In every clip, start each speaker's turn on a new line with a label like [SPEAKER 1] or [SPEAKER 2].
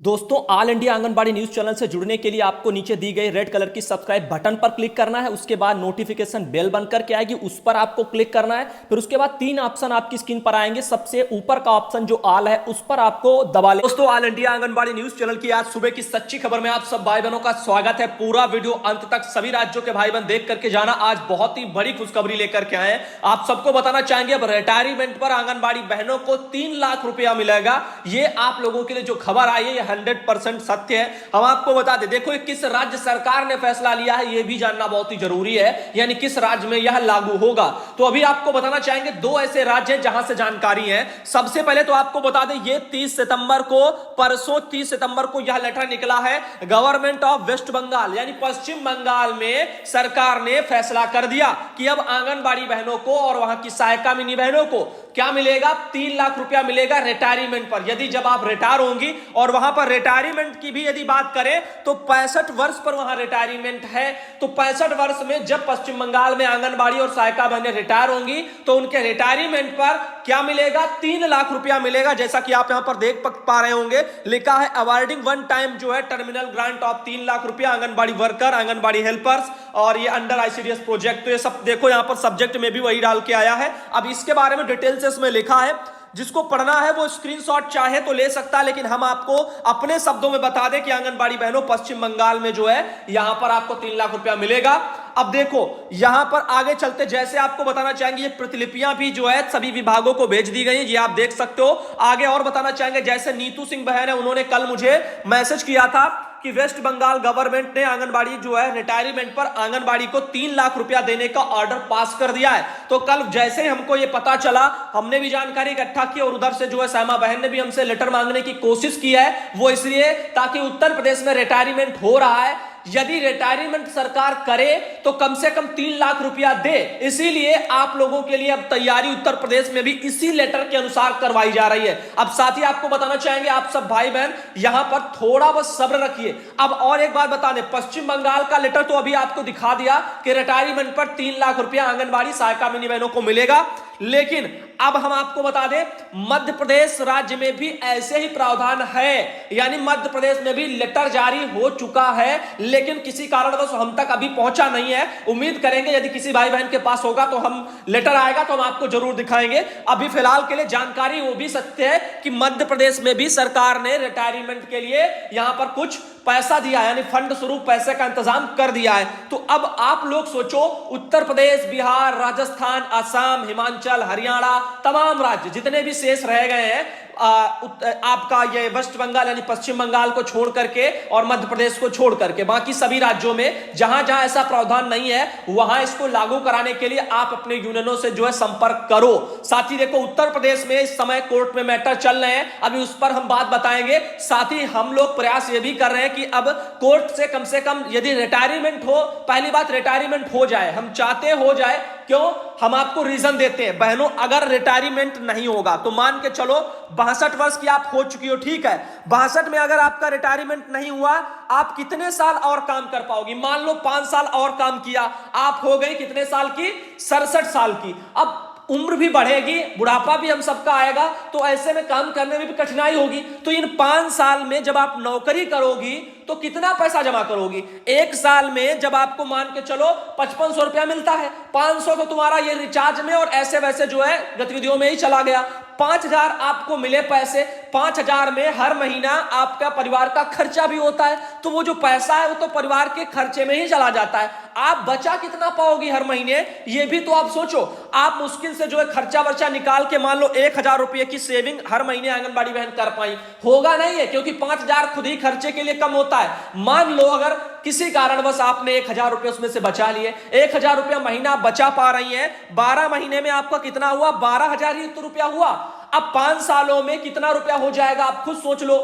[SPEAKER 1] दोस्तों, all India anganwadi news channel से जुड़ने के लिए आपको नीचे दी गई रेड कलर की सब्सक्राइब बटन पर क्लिक करना है। उसके बाद नोटिफिकेशन बेल बनकर के आएगी, उस पर आपको क्लिक करना है। फिर उसके बाद तीन ऑप्शन आपकी स्क्रीन पर आएंगे। सबसे ऊपर का ऑप्शन जो ऑल है उस पर आपको दबा ले। दोस्तों, all India anganwadi news channel की आज सुबह की सच्ची खबर में आप सब भाई बहनों का स्वागत है। पूरा वीडियो अंत तक सभी राज्यों के भाई बहन देख करके जाना। आज बहुत ही बड़ी खुशखबरी लेकर के आए हैं। आप सबको बताना चाहेंगे अब रिटायरमेंट पर आंगनबाड़ी बहनों को 3 लाख रुपया मिलेगा। ये आप लोगों के लिए जो खबर आई है ये 100% सत्य है। हम आपको बता दें, देखो किस राज्य सरकार ने फैसला लिया है ये भी जानना बहुत ही जरूरी है, यानी किस राज्य में यह लागू होगा। तो अभी आपको बताना चाहेंगे दो ऐसे राज्य हैं जहां से जानकारी है। सबसे पहले तो आपको बता दें ये 30 सितंबर को, परसों 30 सितंबर को यह लेटर निकला है गवर्नमेंट ऑफ वेस्ट बंगाल, यानी पश्चिम बंगाल में सरकार ने फैसला कर दिया कि अब आंगनबाड़ी बहनों को और वहां की सहायिका मिनी बहनों को क्या मिलेगा, 3 लाख रुपया मिलेगा रिटायरमेंट पर। यदि जब आप रिटायर होंगी, और वहां पर रिटायरमेंट की भी यदि बात करें तो 65 वर्ष पर वहां रिटायरमेंट है। तो 65 वर्ष में जब पश्चिम बंगाल में आंगनबाड़ी और सहायिका बहनें रिटायर होंगी तो उनके रिटायरमेंट पर क्या मिलेगा, 3 लाख रुपया मिलेगा। जैसा कि आप यहां पर देख पा रहे होंगे, लिखा है अवार्डिंग वन टाइम जो है टर्मिनल ग्रांट ऑफ 3 लाख रुपया आंगनबाड़ी वर्कर, आंगनबाड़ी हेल्पर्स, और ये अंडर आईसीडीएस प्रोजेक्ट। तो ये सब देखो यहां पर सब्जेक्ट में भी वही डाल के आया है। अब इसके बारे में डिटेल से इसमें लिखा है, जिसको पढ़ना है वो स्क्रीनशॉट चाहे तो ले सकता है, लेकिन हम आपको अपने शब्दों में बता दें कि आंगनबाड़ी बहनों पश्चिम बंगाल में जो है यहां पर आपको 3 लाख रुपया मिलेगा। अब देखो यहां पर आगे चलते, जैसे आपको बताना चाहेंगे ये प्रतिलिपियां भी जो है सभी विभागों को भेज दी गई है, ये आप देख सकते हो। आगे और बताना चाहेंगे, जैसे नीतू सिंह बहन है, उन्होंने कल मुझे मैसेज किया था कि वेस्ट बंगाल गवर्नमेंट ने आंगनबाड़ी जो है रिटायरमेंट पर आंगनबाड़ी को 3 लाख रुपया देने का ऑर्डर पास कर दिया है। तो कल जैसे हमको ये पता चला, हमने भी जानकारी इकट्ठा की, और उधर से जो है श्यामा बहन ने भी हमसे लेटर मांगने की कोशिश की है। वो इसलिए ताकि उत्तर प्रदेश में रिटायरमेंट हो रहा है, यदि रिटायरमेंट सरकार करे तो कम से कम 3 लाख रुपया दे। इसीलिए आप लोगों के लिए अब तैयारी उत्तर प्रदेश में भी इसी लेटर के अनुसार करवाई जा रही है। अब साथ ही आपको बताना चाहेंगे आप सब भाई बहन यहां पर थोड़ा बस सब्र रखिए। अब और एक बात बता दें, पश्चिम बंगाल का लेटर तो अभी आपको दिखा दिया कि रिटायरमेंट पर 3 लाख रुपया आंगनबाड़ी सहायिका मिनी बहनों को मिलेगा, लेकिन अब हम आपको बता दें मध्य प्रदेश राज्य में भी ऐसे ही प्रावधान है, यानी मध्य प्रदेश में भी लेटर जारी हो चुका है, लेकिन किसी कारणवश हम तक अभी पहुंचा नहीं है। उम्मीद करेंगे यदि किसी भाई बहन के पास होगा तो हम लेटर आएगा तो हम आपको जरूर दिखाएंगे। अभी फिलहाल के लिए जानकारी वो भी सत्य है कि मध्य प्रदेश में भी सरकार ने रिटायरमेंट के लिए यहां पर कुछ पैसा दिया, यानी फंड स्वरूप पैसे का इंतजाम कर दिया है। तो अब आप लोग सोचो, उत्तर प्रदेश, बिहार, राजस्थान, असम, हिमाचल, हरियाणा, तमाम राज्य जितने भी शेष रह गए हैं, आपका ये वेस्ट बंगाल यानी पश्चिम बंगाल को छोड़ करके और मध्य प्रदेश को छोड़ करके बाकी सभी राज्यों में जहां जहां ऐसा प्रावधान नहीं है वहां इसको लागू कराने के लिए आप अपने यूनियनों से जो है संपर्क करो। साथ ही देखो उत्तर प्रदेश में इस समय कोर्ट में मैटर चल रहे हैं, अभी उस पर हम बात बताएंगे। साथ ही हम लोग प्रयास ये भी कर रहे हैं कि अब कोर्ट से कम यदि रिटायरमेंट हो, पहली बात रिटायरमेंट हो जाए, हम चाहते हो जाए। क्यों? हम आपको रीजन देते हैं। बहनों, अगर रिटायरमेंट नहीं होगा तो मान के चलो 62 वर्ष की आप हो चुकी हो, ठीक है, 62 में अगर आपका रिटायरमेंट नहीं हुआ, आप कितने साल और काम कर पाओगी? मान लो 5 साल और काम किया, आप हो गई कितने साल की? 67 साल की। अब उम्र भी बढ़ेगी, बुढ़ापा भी हम सबका आएगा, तो ऐसे में काम करने में भी कठिनाई होगी। तो इन 5 साल में जब आप नौकरी करोगी तो कितना पैसा जमा करोगी? 1 साल में जब आपको मान के चलो 5500 रुपया मिलता है, 500 तो तुम्हारा ये रिचार्ज में और ऐसे वैसे जो है गतिविधियों में ही चला गया। 5000 आपको मिले पैसे, 5000 में हर महीना आपका परिवार का खर्चा भी होता है, तो वो जो पैसा है वो तो परिवार के खर्चे में ही चला जाता है। आप बचा कितना पाओगी हर महीने, ये भी तो आप सोचो। आप मुश्किल से जो है खर्चा वर्चा निकाल के मान लो 1000 रुपये की सेविंग हर महीने आंगनबाड़ी बहन कर पाई, होगा नहीं है, क्योंकि 5000 खुद ही खर्चे के लिए कम होता है। मान लो अगर किसी कारणवश आपने 1000 रुपये उसमें से बचा लिए, 1000 रुपया महीना बचा पा रही हैं, 12 महीने में आपका कितना हुआ? 12000 ही तो रुपया हुआ। अब 5 सालों में कितना रुपया हो जाएगा आप खुद सोच लो।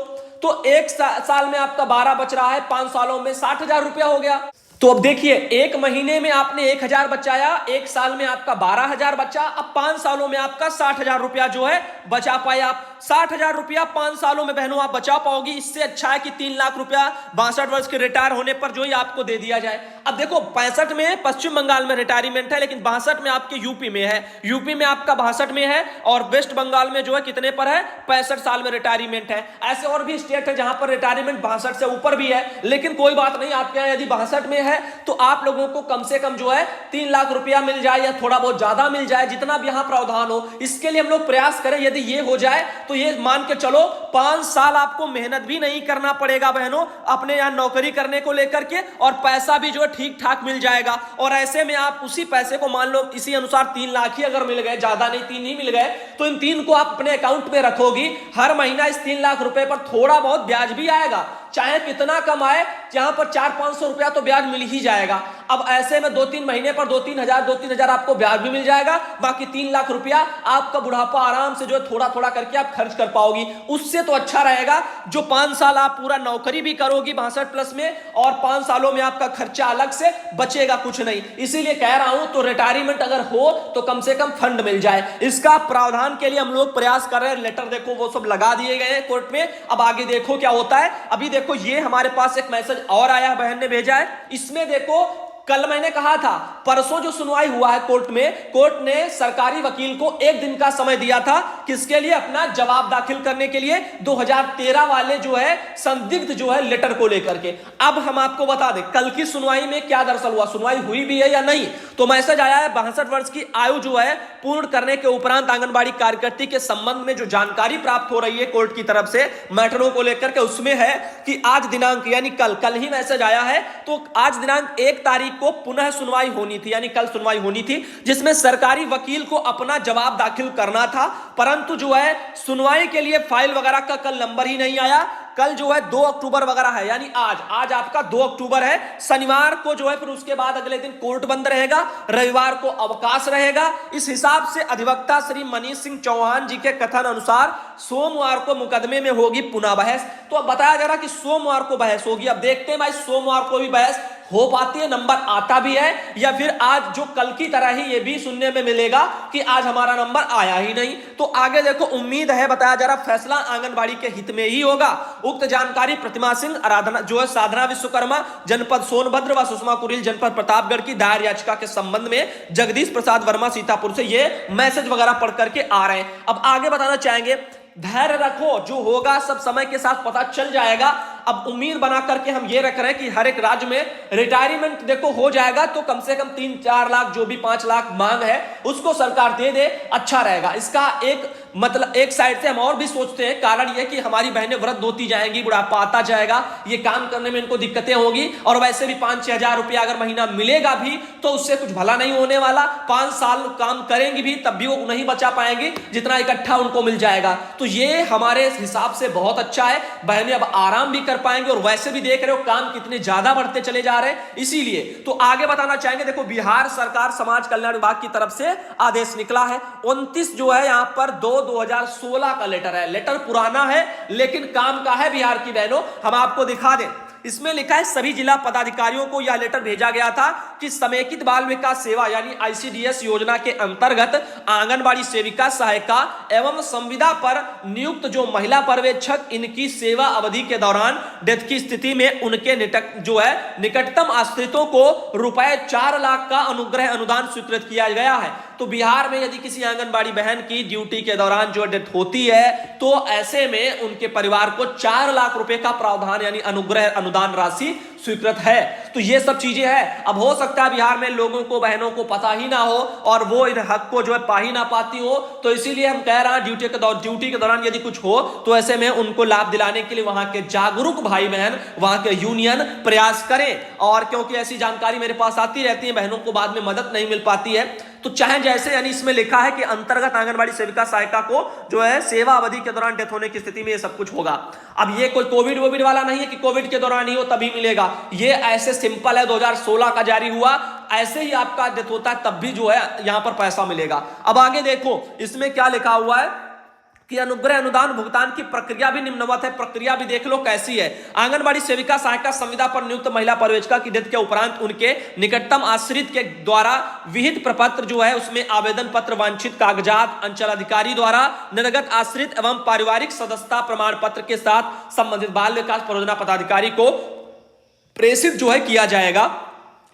[SPEAKER 1] तो 1 साल में आपका 12 बच रहा है, 5 सालों में 60000 रुपया हो गया। तो अब देखिए, एक महीने में आपने 1,000 बचाया, एक साल में आपका 12,000 बचा, अब 5 सालों में आपका 60,000 रुपया जो है बचा पाए आप। 60,000 रुपया 5 सालों में बहनों आप बचा पाओगी। इससे अच्छा है कि 3 लाख रुपया 62 वर्ष के रिटायर होने पर जो ही आपको दे दिया जाए। अब देखो, 65 में पश्चिम बंगाल में रिटायरमेंट है, लेकिन 62 में आपके यूपी में है, यूपी में आपका 62 में है, और वेस्ट बंगाल में जो है कितने पर है, 65 साल में रिटायरमेंट है। ऐसे और भी स्टेट है जहां पर रिटायरमेंट 62 से ऊपर भी है, लेकिन कोई बात नहीं, आपके यहां यदि 62 में है तो आप लोगों को कम से कम जो है 3 लाख रुपया मिल जाए या थोड़ा बहुत ज्यादा मिल जाए, जितना भी यहां प्रावधान हो। इसके लिए हम लोग प्रयास करें। यदि ये हो जाए तो ये मान के चलो 5 साल आपको मेहनत भी नहीं करना पड़ेगा बहनों अपने यहां नौकरी करने को लेकर के, और पैसा भी जो है ठीक ठाक मिल जाएगा। और ऐसे में आप उसी पैसे को, मान लो इसी अनुसार 3 लाख ही अगर मिल गए, ज्यादा नहीं 3 ही मिल गए, तो इन 3 को आप अपने अकाउंट में रखोगी। हर महीना इस 3 लाख रुपए पर थोड़ा बहुत ब्याज भी आएगा, चाहे कितना कम आए, जहां पर 400-500 रुपया तो ब्याज मिल ही जाएगा। अब ऐसे में 2-3 महीने पर 2-3 हजार आपको ब्याज भी मिल जाएगा, बाकी 3 लाख रुपया आपका बुढ़ापा आराम से जो थोड़ा थोड़ा करके आप खर्च कर पाओगी। उससे तो अच्छा रहेगा जो 5 साल आप पूरा नौकरी भी करोगी 62 प्लस में, और 5 सालों में आपका खर्चा अलग से बचेगा कुछ नहीं। इसीलिए कह रहा हूं, तो रिटायरमेंट अगर हो तो कम से कम फंड मिल जाए। इसका प्रावधान के लिए हम लोग प्रयास कर रहे हैं। लेटर देखो वो सब लगा दिए गए हैं कोर्ट में, अब आगे देखो क्या होता है। अभी देखो, ये हमारे पास एक मैसेज और आया है, बहन ने भेजा है। इसमें देखो, कल मैंने कहा था, परसों जो सुनवाई हुआ है कोर्ट में, कोर्ट ने सरकारी वकील को 1 दिन का समय दिया था, किसके लिए, अपना जवाब दाखिल करने के लिए 2013 वाले जो है संदिग्ध जो है लेटर को लेकर के। अब हम आपको बता दें कल की सुनवाई में क्या दरअसल हुआ, सुनवाई हुई भी है या नहीं। तो मैसेज आया है, 62 वर्ष की आयु जो है पूर्ण करने के उपरांत आंगनबाड़ी कार्यकर्ती के संबंध में जो जानकारी प्राप्त हो रही है कोर्ट की तरफ से मैटरों को लेकर के, उसमें है कि आज दिनांक, यानी कल ही मैसेज आया है, तो आज दिनांक 1 तारीख को पुनः सुनवाई होनी थी, यानी कल सुनवाई होनी थी, जिसमें सरकारी वकील को अपना जवाब दाखिल करना था। परंतु जो है सुनवाई के लिए फाइल वगैरह का कल नंबर ही नहीं आया। कल जो है 2 अक्टूबर वगैरह है, यानी आज आपका 2 अक्टूबर है, शनिवार को जो है, फिर उसके बाद अगले दिन कोर्ट बंद रहेगा, रविवार को अवकाश रहेगा। इस हिसाब से अधिवक्ता श्री मनीष सिंह चौहान जी के कथन अनुसार सोमवार को मुकदमे में होगी पुनः बहस। तो अब बताया जा रहा कि सोमवार को बहस होगी। अब देखते हैं भाई सोमवार को भी बहस हो पाती है, नंबर आता भी है, या फिर आज जो कल की तरह ही ये भी सुनने में मिलेगा कि आज हमारा नंबर आया ही नहीं। तो आगे देखो, उम्मीद है, बताया जा रहा फैसला आंगनबाड़ी के हित में ही होगा। उक्त जानकारी प्रतिमा सिंह, आराधना जो है साधना विश्वकर्मा, जनपद सोनभद्र, व सुषमा कुरील, जनपद प्रतापगढ़ की दायर याचिका के संबंध में जगदीश प्रसाद वर्मा सीतापुर से ये मैसेज वगैरह पढ़ करके आ रहे हैं। अब आगे बताना चाहेंगे, धैर्य रखो, जो होगा सब समय के साथ पता चल जाएगा। अब उम्मीद बना करके हम ये रख रहे हैं कि हर एक राज्य में रिटायरमेंट देखो हो जाएगा, तो कम से कम 3-4 लाख, जो भी 5 लाख मांग है उसको सरकार दे दे, अच्छा रहेगा। इसका एक मतलब एक साइड से हम और भी सोचते हैं, कारण यह कि हमारी बहनें व्रत धोती जाएंगी, बुढ़ापा आता जाएगा, ये काम करने में इनको दिक्कतें होगी, और वैसे भी 5-6 हजार रुपया अगर महीना मिलेगा भी तो उससे कुछ भला नहीं होने वाला। 5 साल काम करेंगी भी तब भी वो नहीं बचा पाएंगी जितना इकट्ठा उनको मिल जाएगा। तो ये हमारे हिसाब से बहुत अच्छा है, बहनें अब आराम भी कर पाएंगे, और वैसे भी देख रहे हो काम कितने ज्यादा बढ़ते चले जा रहे हैं। इसीलिए तो आगे बताना चाहेंगे, देखो बिहार सरकार समाज कल्याण विभाग की तरफ से आदेश निकला है 29 जो है यहां पर 2016 का लेटर है। लेटर पुराना है लेकिन काम का है बिहार की बहनों। हम आपको दिखा दें, इसमें लिखा है सभी जिला पदाधिकारियों को यह लेटर भेजा गया था कि समेकित बाल विकास सेवा यानी ICDS योजना के अंतर्गत आंगनबाड़ी सेविका, सहायिका एवं संविदा पर नियुक्त जो महिला पर्यवेक्षक, इनकी सेवा अवधि के दौरान डेथ की स्थिति में उनके निकटतम आश्रितों को रुपए 4 लाख का अनुग्रह अनुदान स्वीकृत किया गया है। तो बिहार में यदि किसी आंगनबाड़ी बहन की ड्यूटी के दौरान जो डेथ होती है तो ऐसे में उनके परिवार को 4 लाख रुपए का प्रावधान यानी अनुग्रह अनुदान राशि स्वीकृत है। तो ये सब चीजें हैं। अब हो सकता है बिहार में लोगों को, बहनों को पता ही ना हो और वो इन हक को जो है पा ही ना पाती हो, तो इसीलिए हम कह रहे हैं ड्यूटी के दौरान यदि कुछ हो तो ऐसे में उनको लाभ दिलाने के लिए वहां के जागरूक भाई बहन, वहां के यूनियन प्रयास करें। और क्योंकि ऐसी जानकारी मेरे पास आती रहती है, बहनों को बाद में मदद नहीं मिल पाती है, तो चाहे जैसे, यानी इसमें लिखा है कि अंतर्गत आंगनबाड़ी सेविका सहायिका को जो है सेवा अवधि के दौरान डेथ होने की स्थिति में ये सब कुछ होगा। अब ये कोई कोविड वाला नहीं है कि कोविड के दौरान ही हो तभी मिलेगा, ये ऐसे सिंपल है। 2016 का जारी हुआ, ऐसे ही आपका डेथ होता है तब भी जो है यहां पर पैसा मिलेगा। अब आगे देखो इसमें क्या लिखा हुआ है, कि अनुग्रह अनुदान भुगतान की प्रक्रिया भी निम्नवत है। प्रक्रिया भी देख लो कैसी है। आंगनबाड़ी सेविका सहायिका संविदा पर नियुक्त महिला पर्यवेक्षिका की डेथ के उपरांत उनके निकटतम आश्रित के द्वारा विहित प्रपत्र जो है उसमें आवेदन पत्र, वांछित कागजात अंचल अधिकारी द्वारा निर्गत आश्रित एवं पारिवारिक सदस्यता प्रमाण पत्र के साथ संबंधित बाल विकास परियोजना पदाधिकारी को प्रेषित जो है किया जाएगा।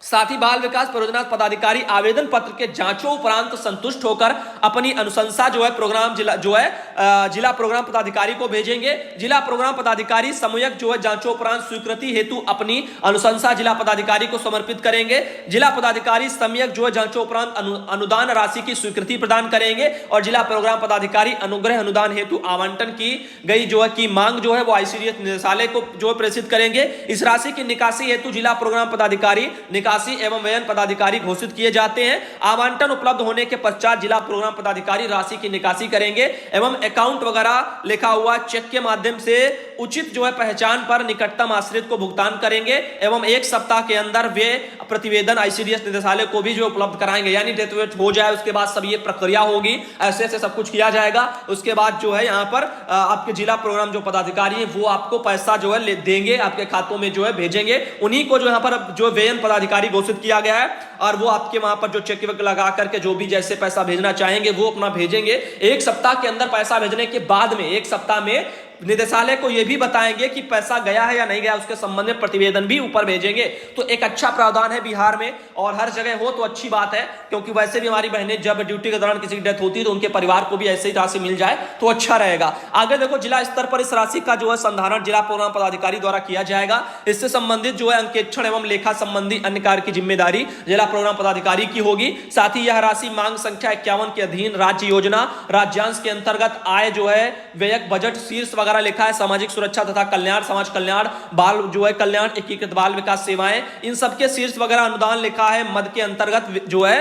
[SPEAKER 1] साथ ही बाल विकास परियोजना पदाधिकारी आवेदन पत्र के जांचों उपरांत संतुष्ट होकर अपनी अनुशंसा जो है प्रोग्राम जिला प्रोग्राम पदाधिकारी को भेजेंगे। जिला प्रोग्राम पदाधिकारी सम्यक जो है जांचों उपरांत स्वीकृति हेतु अपनी अनुशंसा जिला पदाधिकारी को समर्पित करेंगे। जिला पदाधिकारी सम्यक जो है जांचों उपरांत अनुदान राशि की स्वीकृति प्रदान करेंगे और जिला प्रोग्राम पदाधिकारी अनुग्रह अनुदान हेतु आवंटन की गई जो है की मांग जो है वो आईसीडीएस निदेशालय को जो प्रेषित करेंगे। इस राशि की निकासी हेतु जिला प्रोग्राम पदाधिकारी एवं व्ययन पदाधिकारी घोषित किए जाते हैं। आवंटन उपलब्ध होने के पश्चात जिला प्रोग्राम पदाधिकारी राशि की निकासी करेंगे एवं अकाउंट वगैरह लिखा हुआ चेक के माध्यम से उचित जो है पहचान पर निकटतम आश्रित को भुगतान करेंगे एवं 1 सप्ताह के अंदर वे प्रतिवेदन आईसीडीएस निदेशालय को भी जो उपलब्ध कराएंगे। यानी डेथ वेट हो जाए उसके बाद सब ये प्रक्रिया होगी, ऐसे ऐसे सब कुछ किया जाएगा। उसके बाद जो है यहाँ पर आपके जिला प्रोग्राम जो पदाधिकारी है वो आपको पैसा जो है देंगे, आपके खातों में जो है भेजेंगे। उन्हीं को जो यहाँ पर जो व्ययन पदाधिकारी घोषित किया गया है और वो आपके वहां पर जो चेक लगा करके जो भी जैसे पैसा भेजना चाहेंगे वो अपना भेजेंगे। 1 सप्ताह के अंदर पैसा भेजने के बाद में 1 सप्ताह में निदेशालय को यह भी बताएंगे कि पैसा गया है या नहीं गया, उसके संबंध में प्रतिवेदन भी ऊपर भेजेंगे। तो एक अच्छा प्रावधान है बिहार में और हर जगह हो तो अच्छी बात है, क्योंकि वैसे भी हमारी बहनें जब ड्यूटी के दौरान किसी की डेथ होती है तो उनके परिवार को भी ऐसे ही राशि मिल जाए तो अच्छा रहेगा। आगे देखो जिला स्तर पर इस राशि का जो है संधारण जिला प्रोग्राम पदाधिकारी द्वारा किया जाएगा। इससे संबंधित जो है अंकेक्षण एवं लेखा संबंधी अन्य कार्य की जिम्मेदारी जिला प्रोग्राम पदाधिकारी की होगी। साथ ही यह राशि मांग संख्या 51 के अधीन राज्य योजना राज्यांश के अंतर्गत आय जो है व्यय बजट शीर्ष वगैरह लिखा है, सामाजिक सुरक्षा तथा कल्याण, समाज कल्याण, बाल जो है कल्याण, एकीकृत बाल विकास सेवाएं, इन सबके शीर्ष वगैरह अनुदान लिखा है। मद के अंतर्गत जो है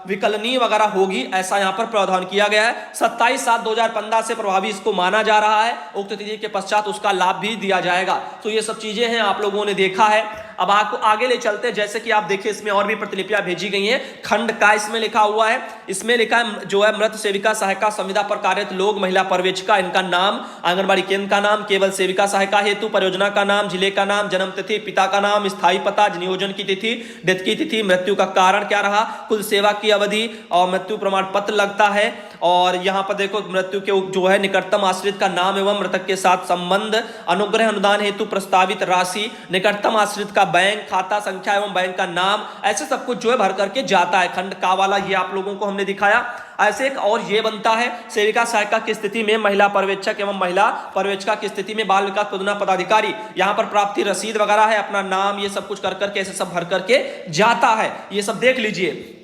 [SPEAKER 1] विकलनीय वगैरह होगी, ऐसा यहां पर प्रावधान किया गया है। 27/7/2015 से प्रभावी इसको माना जा रहा है। उक्त तिथि के पश्चात उसका लाभ भी दिया जाएगा। तो ये सब चीजें हैं, आप लोगों ने देखा है। अब आपको आगे ले चलते, जैसे कि आप देखिए इसमें और भी प्रतिलिपियां भेजी गई हैं। खंड का इसमें लिखा हुआ है, इसमें लिखा है जो है मृत सेविका सहायिका संविदा पर कार्यरत लोग, महिला पर्यवेक्षिका, इनका नाम, आंगनबाड़ी केंद्र का नाम, केवल सेविका सहायिका हेतु परियोजना का नाम, जिले का नाम, जन्म तिथि, पिता का नाम, स्थायी पता, नियोजन की तिथि, डेथ की तिथि, मृत्यु का कारण क्या रहा, कुल सेवा की अवधि और मृत्यु प्रमाण पत्र लगता है। और यहां पर देखो मृत्यु के जो है निकटतम आश्रित का नाम एवं मृतक के साथ संबंध, अनुग्रह अनुदान हेतु प्रस्तावित राशि, निकटतम आश्रित का बैंक खाता संख्या एवं बैंक का नाम, ऐसे सब कुछ जो है भर करके जाता है। खंड का वाला ये आप लोगों को हमने दिखाया। ऐसे एक और ये बनता है सेविका सहायिका की स्थिति में महिला पर्यवेक्षक एवं महिला पर्यवेक्षिका की स्थिति में बाल विकास परियोजना पदाधिकारी, यहाँ पर प्राप्ति रसीद वगैरह है, अपना नाम ये सब कुछ कर करके ऐसे सब भर करके जाता है। ये सब देख लीजिए।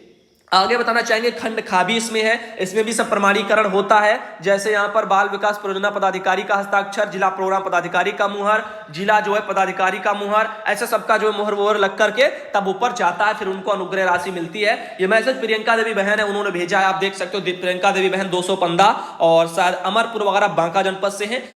[SPEAKER 1] आगे बताना चाहेंगे खंड खा भी इसमें है, इसमें भी सब प्रमाणीकरण होता है। जैसे यहाँ पर बाल विकास परियोजना पदाधिकारी का हस्ताक्षर, जिला प्रोग्राम पदाधिकारी का मुहर, जिला जो है पदाधिकारी का मुहर, ऐसे सबका जो है मुहर वोहर लग करके तब ऊपर जाता है, फिर उनको अनुग्रह राशि मिलती है। ये मैसेज प्रियंका देवी बहन है, उन्होंने भेजा है, आप देख सकते हो। प्रियंका देवी बहन 215 और शायद अमरपुर वगैरह बांका जनपद से है।